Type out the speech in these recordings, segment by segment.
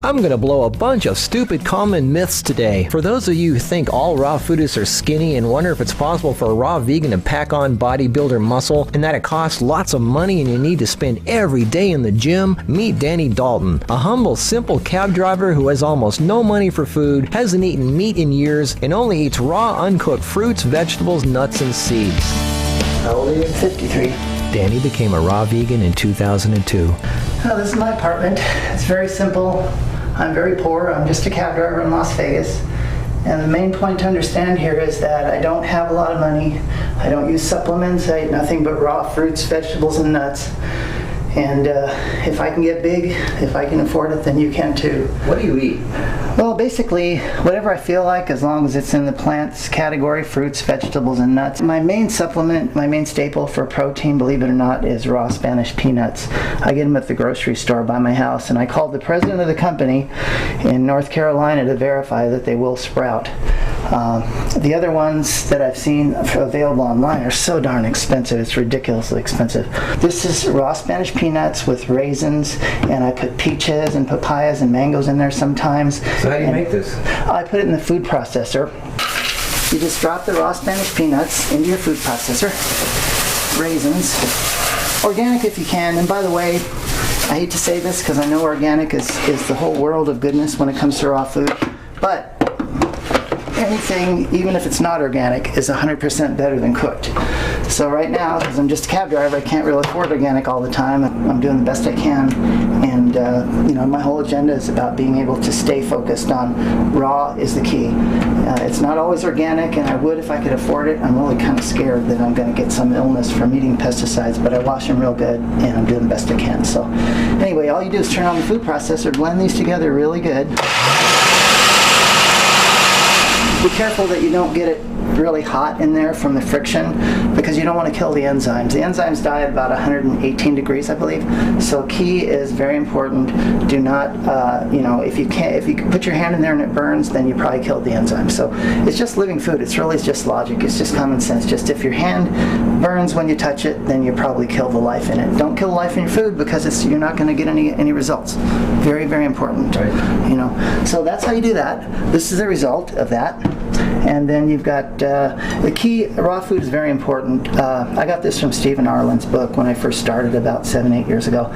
I'm gonna blow a bunch of stupid common myths today. For those of you who think all raw foodists are skinny and wonder if it's possible for a raw vegan to pack on bodybuilder muscle and that it costs lots of money and you need to spend every day in the gym, meet Danny Dalton, a humble, simple cab driver who has almost no money for food, hasn't eaten meat in years, and only eats raw, uncooked fruits, vegetables, nuts, and seeds. How old are you? 53. Danny became a raw vegan in 2002. Well, this is my apartment. It's very simple. I'm very poor. I'm just a cab driver in Las Vegas. And the main point to understand here is that I don't have a lot of money. I don't use supplements. I eat nothing but raw fruits, vegetables, and nuts. And if I can get big, if I can afford it, then you can too. What do you eat? Well, basically, whatever I feel like, as long as it's in the plants category, fruits, vegetables, and nuts. My main supplement, my main staple for protein, believe it or not, is raw Spanish peanuts. I get them at the grocery store by my house, and I called the president of the company in North Carolina to verify that they will sprout. The other ones that I've seen available online are so darn expensive. It's ridiculously expensive. This is raw Spanish peanuts with raisins, and I put peaches and papayas and mangoes in there sometimes. So how do you make this? I put it in the food processor. You just drop the raw Spanish peanuts into your food processor. Raisins. Organic if you can. And by the way, I hate to say this because I know organic is the whole world of goodness when it comes to raw food. But anything, even if it's not organic, is 100% better than cooked. So right now, because I'm just a cab driver, I can't really afford organic all the time. I'm doing the best I can, and my whole agenda is about being able to stay focused on raw is the key. It's not always organic, and I would if I could afford it. I'm really kind of scared that I'm going to get some illness from eating pesticides, but I wash them real good, and I'm doing the best I can. So anyway, all you do is turn on the food processor, blend these together really good. Be careful that you don't get it really hot in there from the friction, because you don't want to kill the enzymes. The enzymes die at about 118 degrees, I believe. So key is very important. Do not, if you put your hand in there and it burns, then you probably killed the enzymes. So it's just living food. It's really just logic. It's just common sense. Just if your hand burns when you touch it, then you probably kill the life in it. Don't kill the life in your food, because you're not going to get any results. Very, very important. Right. So that's how you do that. This is the result of that. And then you've got the key. Raw food is very important. I got this from Stephen Arlen's book when I first started about 7-8 years ago.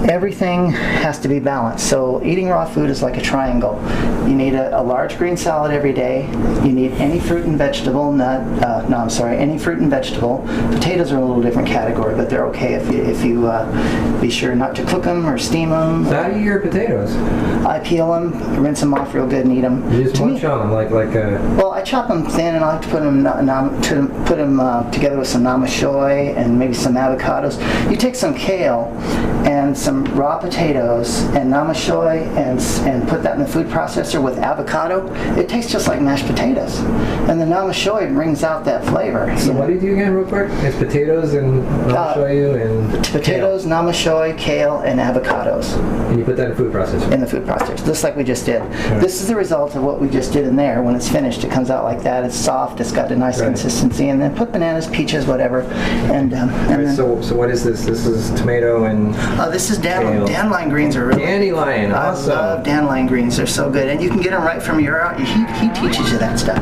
Everything has to be balanced. So eating raw food is like a triangle. You need a large green salad every day. You need any fruit and vegetable, any fruit and vegetable. Potatoes are a little different category, but they're okay if you be sure not to cook them or steam them. So how do you eat your potatoes? I peel them, rinse them off real good, and eat them. You just munch on them like a... Well, I chop them thin, and I like to put them together with some namashoy and maybe some avocados. You take some kale and some raw potatoes and namashoy and put that in the food processor with avocado. It tastes just like mashed potatoes, and the namashoy brings out that flavor. So what do you do again, real quick? It's potatoes and namashoy and potatoes, kale. Namashoy, kale, and avocados. And you put that in the food processor. In the food processor, just like we just did. Right. This is the result of what we just did in there. When it's finished, it comes out like that. It's soft. It's got a nice consistency, and then put bananas, peaches, whatever. And so what is this? This is tomato and. This is dandelion greens are really. Dandelion, awesome. I love dandelion greens. They're so good, and you can get them right from he teaches you that stuff.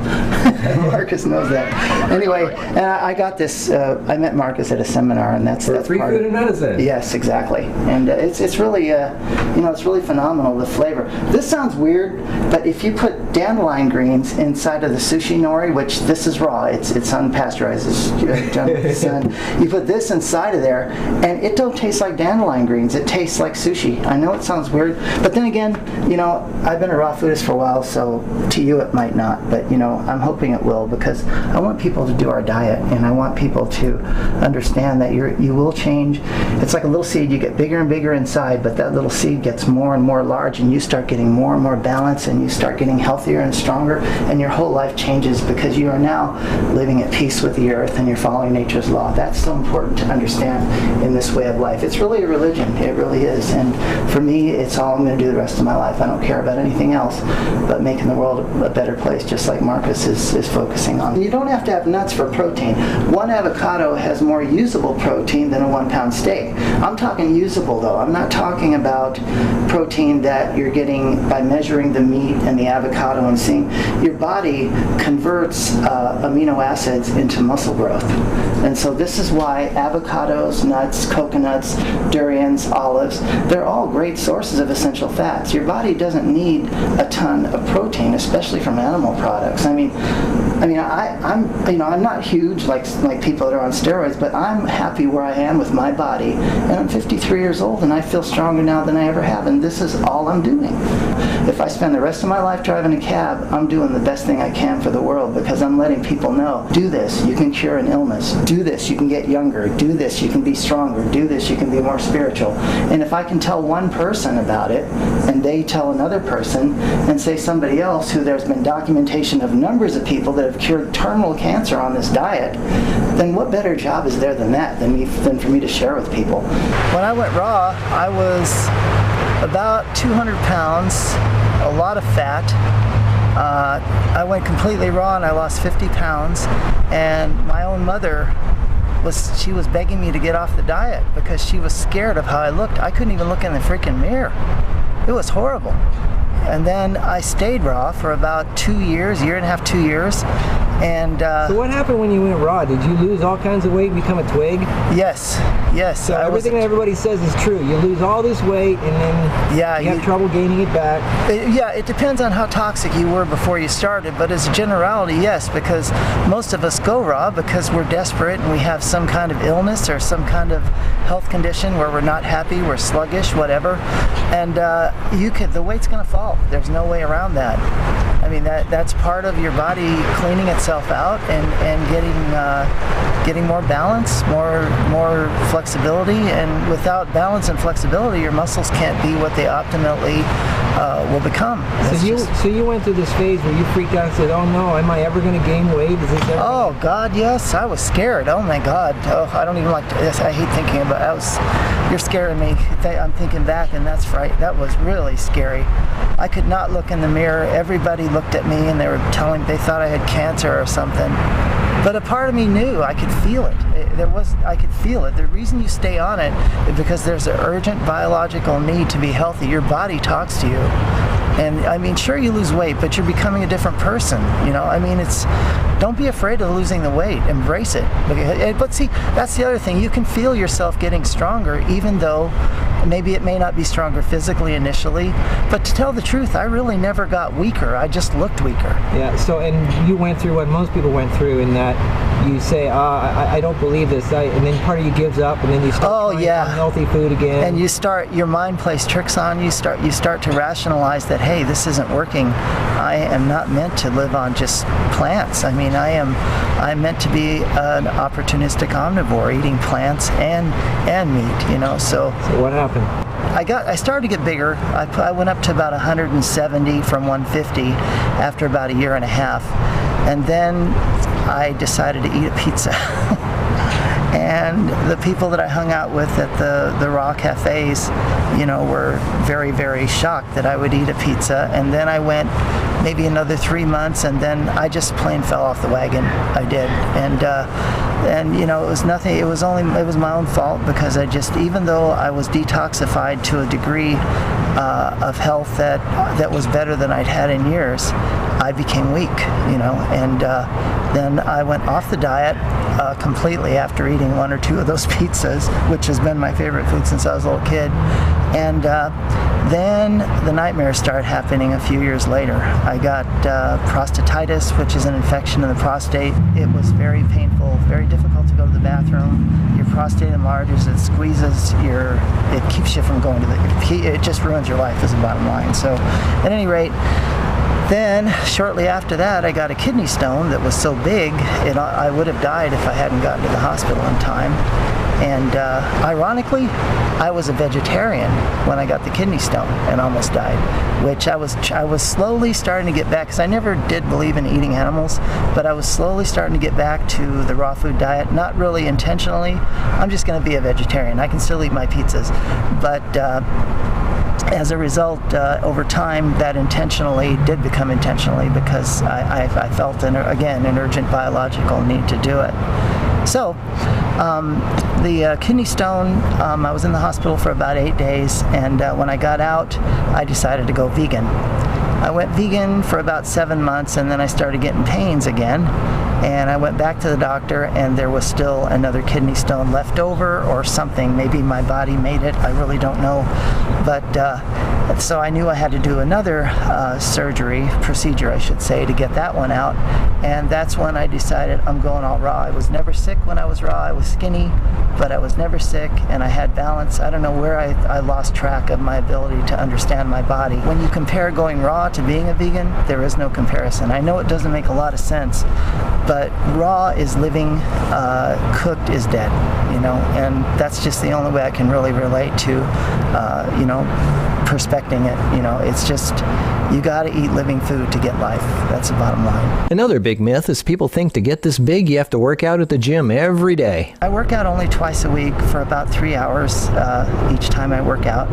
Marcus knows that. Anyway, I got this. I met Marcus at a seminar, and that's free part food and medicine. Yes, exactly. And it's really it's really phenomenal, the flavor. This sounds weird, but if you put dandelion greens inside of the sushi nori, which this is raw, it's unpasteurized, it's done with the sun. You put this inside of there, and it don't taste like dandelion greens. It tastes like sushi. I know it sounds weird, but then again, I've been a raw foodist for a while, so to you it might not, but I'm hoping it will, because I want people to do our diet, and I want people to understand that you will change. It's like a little seed. You get bigger and bigger inside, but that little seed gets more and more large, and you start getting more and more balance, and you start getting healthier and stronger, and your whole life changes, because you are now living at peace with the earth and you're following nature's law. That's so important to understand in this way of life. It's really a religion. It really is. And for me, it's all I'm going to do the rest of my life. I don't care about anything else but making the world a better place, just like Marcus is focusing on. You don't have to have nuts for protein. One avocado has more usable protein than a 1 pound steak. I'm talking usable though. I'm not talking about protein that you're getting by measuring the meat and the avocado and seeing. Your body converts amino acids into muscle growth. And so this is why avocados, nuts, coconuts, durians, olives, they're all great sources of essential fats. Your body doesn't need a ton of protein, especially from animal products. I'm not huge like people that are on steroids, but I'm happy where I am with my body. And I'm 53 years old and I feel stronger now than I ever have, and this is all I'm doing. If I spend the rest of my life driving a cab, I'm doing the best thing I can for the world, because I'm letting people know, do this, you can cure an illness. Do this, you can get younger. Do this, you can be stronger. Do this, you can be more spiritual. And if I can tell one person about it, and they tell another person, and say somebody else who there's been documentation of numbers of people that have cured terminal cancer on this diet, then what better job is there than that, than for me to share with people? When I went raw, I was about 200 pounds, a lot of fat. I went completely raw and I lost 50 pounds, and my own mother she was begging me to get off the diet because she was scared of how I looked. I couldn't even look in the freaking mirror. It was horrible. And then I stayed raw for about 2 years, year and a half, 2 years. And so what happened when you went raw? Did you lose all kinds of weight and become a twig? Yes. So everything that everybody says is true. You lose all this weight and then you have trouble gaining it back. It depends on how toxic you were before you started, but as a generality, yes, because most of us go raw because we're desperate and we have some kind of illness or some kind of health condition where we're not happy, we're sluggish, whatever, and the weight's going to fall. There's no way around that. I mean, that's part of your body cleaning itself out and getting more balance, more flexibility. And without balance and flexibility, your muscles can't be what they optimally will become. So you went through this phase where you freaked out and said, "Oh no, am I ever going to gain weight? Is this ever?" Oh God, yes, I was scared. Oh my God. Oh, I don't even like to. I hate thinking about it. You're scaring me. I'm thinking back, and that's right. That was really scary. I could not look in the mirror. Everybody looked at me and they thought I had cancer or something. But a part of me knew. I could feel it. I could feel it. The reason you stay on it is because there's an urgent biological need to be healthy. Your body talks to you. And I mean, sure, you lose weight, but you're becoming a different person. Don't be afraid of losing the weight. Embrace it. But see, that's the other thing. You can feel yourself getting stronger, even though maybe it may not be stronger physically initially. But to tell the truth, I really never got weaker. I just looked weaker. Yeah. So, and you went through what most people went through in that you say, I don't believe this. And then part of you gives up, and then you start trying unhealthy food again. And your mind plays tricks on you. You start to rationalize that, hey, this isn't working. I am not meant to live on just plants. I mean, I'm meant to be an opportunistic omnivore, eating plants and meat. So what happened? I started to get bigger. I went up to about 170 from 150 after about a year and a half, and then I decided to eat a pizza. And the people that I hung out with at the raw cafes, were very, very shocked that I would eat a pizza. And then I went maybe another 3 months, and then I just plain fell off the wagon. I did. And it was nothing. It was my own fault, because even though I was detoxified to a degree of health that was better than I'd had in years, I became weak, and then I went off the diet completely after eating one or two of those pizzas, which has been my favorite food since I was a little kid. And then the nightmares started happening a few years later. I got prostatitis, which is an infection in the prostate. It was very painful, very difficult to go to the bathroom. Your prostate enlarges, it squeezes it keeps you from going it just ruins your life, is the bottom line. So at any rate, then shortly after that, I got a kidney stone that was so big, I would have died if I hadn't gotten to the hospital in time. And ironically, I was a vegetarian when I got the kidney stone and almost died, which I was slowly starting to get back, because I never did believe in eating animals, but I was slowly starting to get back to the raw food diet, not really intentionally. I'm just going to be a vegetarian. I can still eat my pizzas, but as a result, over time, that intentionally did become intentionally, because I felt, an urgent biological need to do it. So, the kidney stone, I was in the hospital for about 8 days, and when I got out, I decided to go vegan. I went vegan for about 7 months, and then I started getting pains again. And I went back to the doctor, and there was still another kidney stone left over or something. Maybe my body made it. I really don't know. But so I knew I had to do another procedure, I should say, to get that one out. And that's when I decided I'm going all raw. I was never sick when I was raw. I was skinny, but I was never sick, and I had balance. I don't know where I lost track of my ability to understand my body. When you compare going raw to being a vegan, there is no comparison. I know it doesn't make a lot of sense, but raw is living, cooked is dead, and that's just the only way I can really relate to, perspecting it. It's just, you gotta eat living food to get life. That's the bottom line. Another big myth is people think to get this big, you have to work out at the gym every day. I work out only twice a week for about 3 hours each time I work out,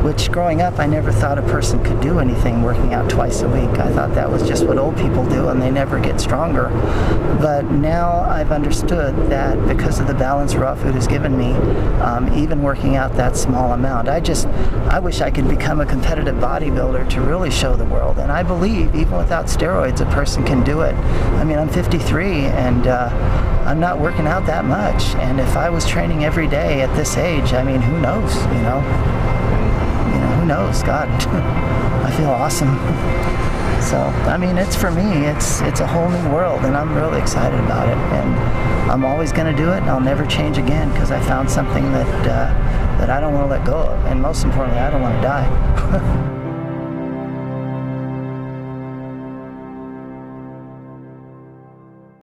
which growing up, I never thought a person could do anything working out twice a week. I thought that was just what old people do, and they never get stronger. But now I've understood that because of the balance raw food has given me, even working out that small amount, I wish I could become a competitive bodybuilder to really show the world. And I believe even without steroids, a person can do it. I mean, I'm 53, and I'm not working out that much. And if I was training every day at this age, I mean, who knows, who knows? God, I feel awesome. So, I mean, it's for me, it's a whole new world, and I'm really excited about it. And I'm always going to do it, and I'll never change again, because I found something that I don't want to let go of. And most importantly, I don't want to die.